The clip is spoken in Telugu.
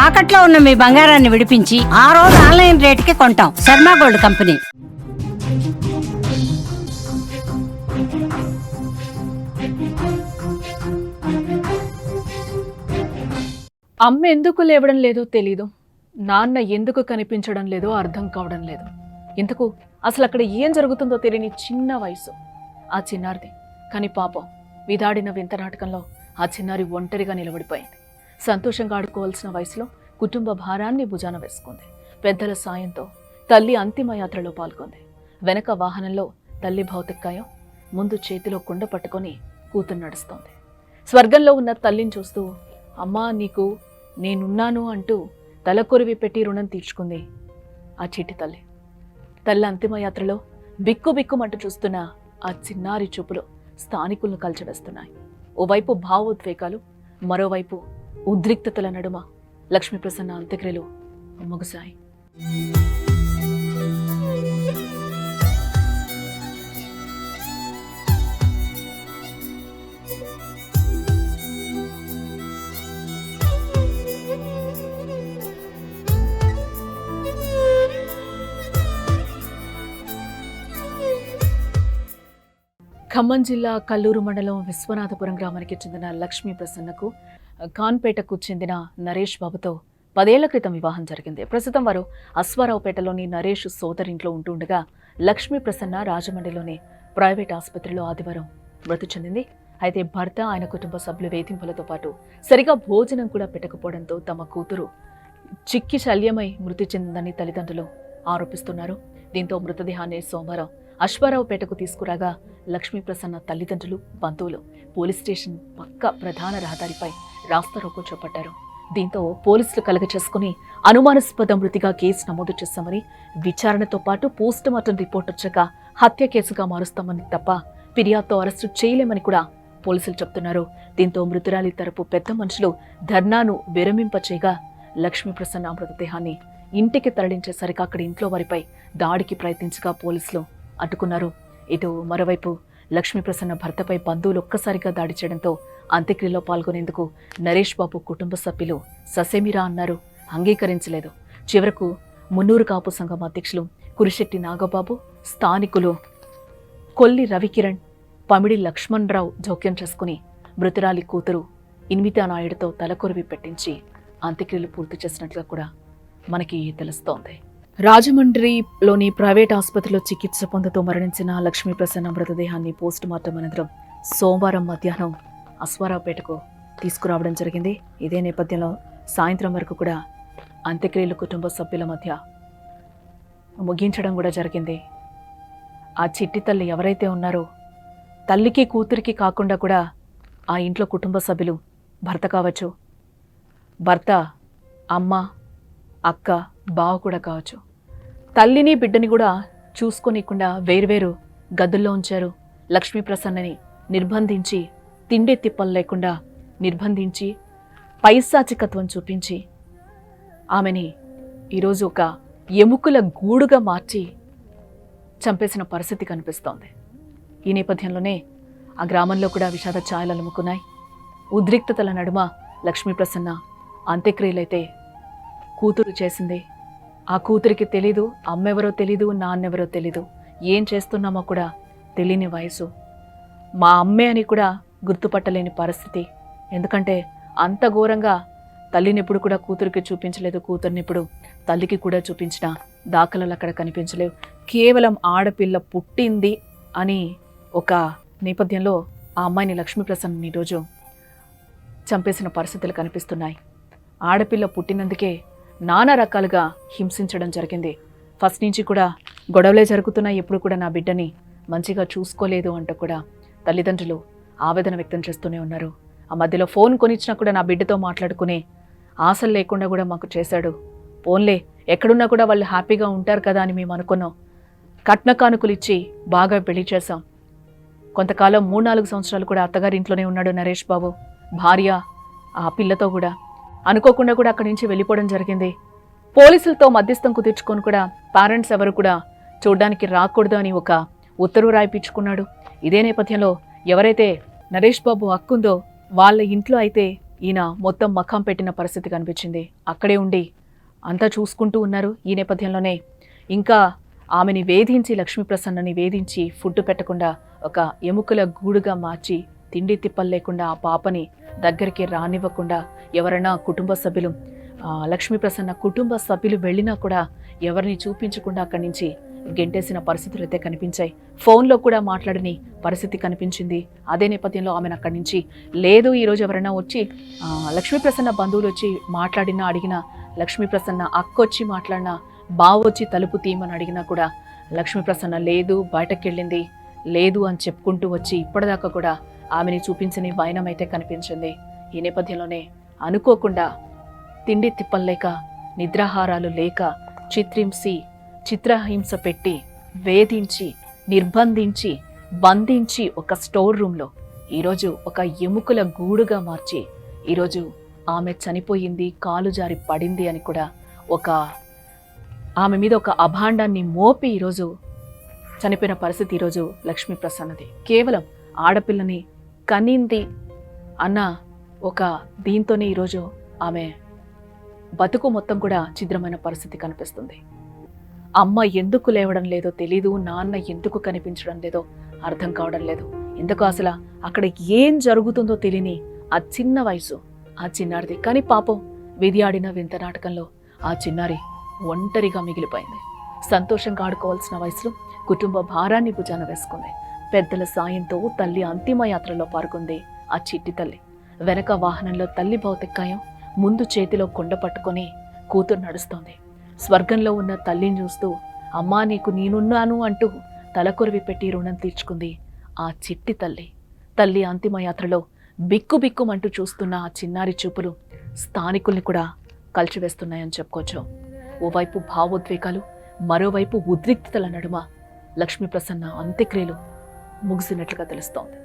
తాకట్లో ఉన్న మీ బంగారాన్ని విడిపించి ఆ రోజు ఆన్లైన్ రేటుకి కొంటాం. Sharma gold company. అమ్మ ఎందుకు లేవడం లేదో తెలీదు, నాన్న ఎందుకు కనిపించడం లేదో అర్థం కావడం లేదు. ఇంతకు అసలు అక్కడ ఏం జరుగుతుందో తెలియని చిన్న వయసు ఆ చిన్నారిది. కానీ పాపం విదాడిన వింత నాటకంలో ఆ చిన్నారి ఒంటరిగా నిలబడిపోయింది. సంతోషంగా ఆడుకోవాల్సిన వయసులో కుటుంబ భారాన్ని భుజాన వేసుకుంది. పెద్దల సాయంతో తల్లి అంతిమ యాత్రలో పాల్గొంది. వెనక వాహనంలో తల్లి భౌతికాయం, ముందు చేతిలో కుండ పట్టుకొని కూతురు నడుస్తోంది. స్వర్గంలో ఉన్న తల్లిని చూస్తూ అమ్మా నీకు నేనున్నాను అంటూ తలకొరివి పెట్టి రుణం తీర్చుకుంది ఆ చిట్టి తల్లి. తల్లి అంతిమయాత్రలో బిక్కుబిక్కుమంటూ చూస్తున్న ఆ చిన్నారి చూపులు స్థానికులను కలిచివేస్తున్నాయి. ఓవైపు భావోద్వేగాలు, మరోవైపు ఉద్రిక్తతల నడుమ లక్ష్మీప్రసన్న అంత్యక్రియలు ముగిశాయి. ఖమ్మం జిల్లా కల్లూరు మండలం విశ్వనాథపురం గ్రామానికి చెందిన లక్ష్మీ ప్రసన్నకు ఖాన్పేటకు చెందిన నరేష్ బాబుతో 10 ఏళ్ల క్రితం వివాహం జరిగింది. ప్రస్తుతం వారు అశ్వారావుపేటలోని నరేష్ సోదరింట్లో ఉంటుండగా లక్ష్మీ ప్రసన్న రాజమండ్రిలోని ప్రైవేట్ ఆసుపత్రిలో ఆదివారం మృతి చెందింది. అయితే భర్త, ఆయన కుటుంబ సభ్యులు వేధింపులతో పాటు సరిగా భోజనం కూడా పెట్టకపోవడంతో తమ కూతురు చిక్కి శల్యమై మృతి చెందిందని తల్లిదండ్రులు ఆరోపిస్తున్నారు. దీంతో మృతదేహాన్ని సోమవారం అశ్వారావుపేటకు తీసుకురాగా లక్ష్మీ ప్రసన్న తల్లిదండ్రులు, బంధువులు పోలీస్ స్టేషన్ పక్క ప్రధాన రహదారిపై రాస్తారోకో చేపట్టారు. దీంతో పోలీసులు కలగచేసుకుని అనుమానాస్పద మృతిగా కేసు నమోదు చేశామని, విచారణతో పాటు పోస్ట్ మార్టం రిపోర్ట్ వచ్చాక హత్య కేసుగా మారుస్తామని తప్ప ఫిర్యాదుతో అరెస్టు చేయలేమని కూడా పోలీసులు చెప్తున్నారు. దీంతో మృతురాలి తరపు పెద్ద మనుషులు ధర్నాను విరమింపచేయగా లక్ష్మీ ప్రసన్న మృతదేహాన్ని ఇంటికి తరలించేసరికి అక్కడి ఇంట్లో వారిపై దాడికి ప్రయత్నించగా పోలీసులు అడ్డుకున్నారు. ఇటు మరోవైపు లక్ష్మీ ప్రసన్న భర్తపై బంధువులు ఒక్కసారిగా దాడి చేయడంతో అంత్యక్రియలో పాల్గొనేందుకు నరేష్ బాబు కుటుంబ సభ్యులు ససేమిరా అన్నారు, అంగీకరించలేదు. చివరకు మున్నూరు కాపు సంఘం అధ్యక్షులు కురిశెట్టి నాగబాబు, స్థానికులు కొల్లి రవికిరణ్, పమిడి లక్ష్మణరావు జోక్యం చేసుకుని మృతురాలి కూతురు ఇన్మితా నాయుడుతో తలకొరివి పెట్టించి అంత్యక్రియలు పూర్తి చేసినట్లుగా కూడా మనకి తెలుస్తోంది. రాజమండ్రిలోని ప్రైవేట్ ఆసుపత్రిలో చికిత్స పొందుతూ మరణించిన లక్ష్మీ ప్రసన్న మృతదేహాన్ని పోస్ట్ మార్టం అనంతరం సోమవారం మధ్యాహ్నం అశ్వారావుపేటకు తీసుకురావడం జరిగింది. ఇదే నేపథ్యంలో సాయంత్రం వరకు కూడా అంత్యక్రియలు కుటుంబ సభ్యుల మధ్య ముగించడం కూడా జరిగింది. ఆ చిట్టి తల్లి ఎవరైతే ఉన్నారో తల్లికి కూతురికి కాకుండా కూడా ఆ ఇంట్లో కుటుంబ సభ్యులు, భర్త కావచ్చు, భర్త అమ్మ, అక్క, బావ కూడా కావచ్చు, తల్లిని బిడ్డని కూడా చూసుకోనికుండా వేర్వేరు గదుల్లో ఉంచారు. లక్ష్మీ ప్రసన్నని నిర్బంధించి, తిండి తిప్పలు లేకుండా నిర్బంధించి, పైశాచికత్వం చూపించి ఆమెని ఈరోజు ఒక ఎముకల గూడుగా మార్చి చంపేసిన పరిస్థితి కనిపిస్తోంది. ఈ నేపథ్యంలోనే ఆ గ్రామంలో కూడా విషాద ఛాయలు అలుముకున్నాయి. ఉద్రిక్తతల నడుమ లక్ష్మీ ప్రసన్న అంత్యక్రియలైతే కూతురు చేసింది. ఆ కూతురికి తెలీదు, అమ్మెవరో తెలీదు, నాన్నెవరో తెలీదు, ఏం చేస్తున్నామో కూడా తెలియని వయసు. మా అమ్మే అని కూడా గుర్తుపట్టలేని పరిస్థితి. ఎందుకంటే అంత ఘోరంగా తల్లిని ఎప్పుడు కూడా కూతురికి చూపించలేదు, కూతుర్ని ఇప్పుడు తల్లికి కూడా చూపించిన దాఖలాలు అక్కడ కనిపించలేవు. కేవలం ఆడపిల్ల పుట్టింది అని ఒక నేపథ్యంలో ఆ అమ్మాయిని లక్ష్మీప్రసన్నని ఈరోజు చంపేసిన పరిస్థితులు కనిపిస్తున్నాయి. ఆడపిల్ల పుట్టినందుకే నానా రకాలుగా హింసించడం జరిగింది. ఫస్ట్ నుంచి కూడా గొడవలే జరుగుతున్నాయి, ఎప్పుడు కూడా నా బిడ్డని మంచిగా చూసుకోలేదు అంటూ కూడా తల్లిదండ్రులు ఆవేదన వ్యక్తం చేస్తూనే ఉన్నారు. ఆ మధ్యలో ఫోన్ కొనిచ్చినా కూడా నా బిడ్డతో మాట్లాడుకునే ఆశలు లేకుండా కూడా మాకు చేశాడు. ఫోన్లే ఎక్కడున్నా కూడా వాళ్ళు హ్యాపీగా ఉంటారు కదా అని మేము అనుకున్నాం. కట్న కానుకలు ఇచ్చి బాగా పెళ్లి చేశాం. కొంతకాలం 3-4 సంవత్సరాలు కూడా అత్తగారింట్లోనే ఉన్నాడు నరేష్ బాబు. భార్య ఆ పిల్లతో కూడా అనుకోకుండా కూడా అక్కడి నుంచి వెళ్ళిపోవడం జరిగింది. పోలీసులతో మధ్యస్థం కుదుర్చుకొని కూడా పేరెంట్స్ ఎవరు కూడా చూడ్డానికి రాకూడదు అని ఒక ఉత్తర్వు రాయిపించుకున్నాడు. ఇదే నేపథ్యంలో ఎవరైతే నరేష్ బాబు హక్కుందో వాళ్ళ ఇంట్లో అయితే ఈయన మొత్తం మఖం పెట్టిన పరిస్థితి కనిపించింది. అక్కడే ఉండి అంతా చూసుకుంటూ ఉన్నారు. ఈ నేపథ్యంలోనే ఇంకా ఆమెని వేధించి, లక్ష్మీప్రసన్నని వేధించి ఫుడ్ పెట్టకుండా ఒక ఎముకల గూడుగా మార్చి తిండి తిప్పలు లేకుండా ఆ పాపని దగ్గరికి రానివ్వకుండా ఎవరైనా కుటుంబ సభ్యులు లక్ష్మీప్రసన్న కుటుంబ సభ్యులు వెళ్ళినా కూడా ఎవరిని చూపించకుండా అక్కడి నుంచి గెంటేసిన పరిస్థితులు అయితే కనిపించాయి. ఫోన్లో కూడా మాట్లాడని పరిస్థితి కనిపించింది. అదే నేపథ్యంలో ఆమెను అక్కడి నుంచి లేదు, ఈరోజు ఎవరైనా వచ్చి లక్ష్మీప్రసన్న బంధువులు వచ్చి మాట్లాడినా అడిగినా, లక్ష్మీప్రసన్న అక్క వచ్చి మాట్లాడినా, బావ వచ్చి తలుపు తీయమని అడిగినా కూడా లక్ష్మీప్రసన్న లేదు, బయటకు వెళ్ళింది, లేదు అని చెప్పుకుంటూ వచ్చి ఇప్పటిదాకా కూడా ఆమెని చూపించని వైనం అయితే కనిపించింది. ఈ నేపథ్యంలోనే అనుకోకుండా తిండి తిప్పలేక, నిద్రాహారాలు లేక చిత్రహింస పెట్టి, వేధించి, నిర్బంధించి, బంధించి ఒక స్టోర్ రూమ్లో ఈరోజు ఒక ఎముకల గూడుగా మార్చి ఈరోజు ఆమె చనిపోయింది, కాలు జారి పడింది అని కూడా ఆమె మీద ఒక అభాండాన్ని మోపి ఈరోజు చనిపోయిన పరిస్థితి ఈరోజు లక్ష్మీప్రసన్నది. కేవలం ఆడపిల్లని కనింది అన్న ఒక దీంతోనే ఈరోజు ఆమె బతుకు మొత్తం కూడా ఛిద్రమైన పరిస్థితి కనిపిస్తుంది. అమ్మ ఎందుకు లేవడం లేదో తెలీదు, నాన్న ఎందుకు కనిపించడం లేదో అర్థం కావడం లేదు. ఎందుకు అసలు అక్కడ ఏం జరుగుతుందో తెలియని ఆ చిన్న వయసు ఆ చిన్నారిది. కానీ పాపం విధి ఆడిన వింత నాటకంలో ఆ చిన్నారి ఒంటరిగా మిగిలిపోయింది. సంతోషంగా ఆడుకోవాల్సిన వయసులో కుటుంబ భారాన్ని భుజాన వేసుకుంది. పెద్దల సాయంతో తల్లి అంతిమయాత్రలో పాల్గొంది ఆ చిట్టి తల్లి. వెనక వాహనంలో తల్లి భౌతికాయం, ముందు చేతిలో కొండ పట్టుకొని కూతురు నడుస్తోంది. స్వర్గంలో ఉన్న తల్లిని చూస్తూ అమ్మా నీకు నేనున్నాను అంటూ తలకొరివి పెట్టి రుణం తీర్చుకుంది ఆ చిట్టి తల్లి. తల్లి అంతిమయాత్రలో బిక్కుబిక్కుమంటూ చూస్తున్న ఆ చిన్నారి చూపులు స్థానికుల్ని కూడా కలిచివేస్తున్నాయని చెప్పుకోవచ్చు. ఓవైపు భావోద్వేగాలు, మరోవైపు ఉద్రిక్తతల నడుమ లక్ష్మీప్రసన్న అంత్యక్రియలు ముగిసినట్లుగా తెలుస్తోంది.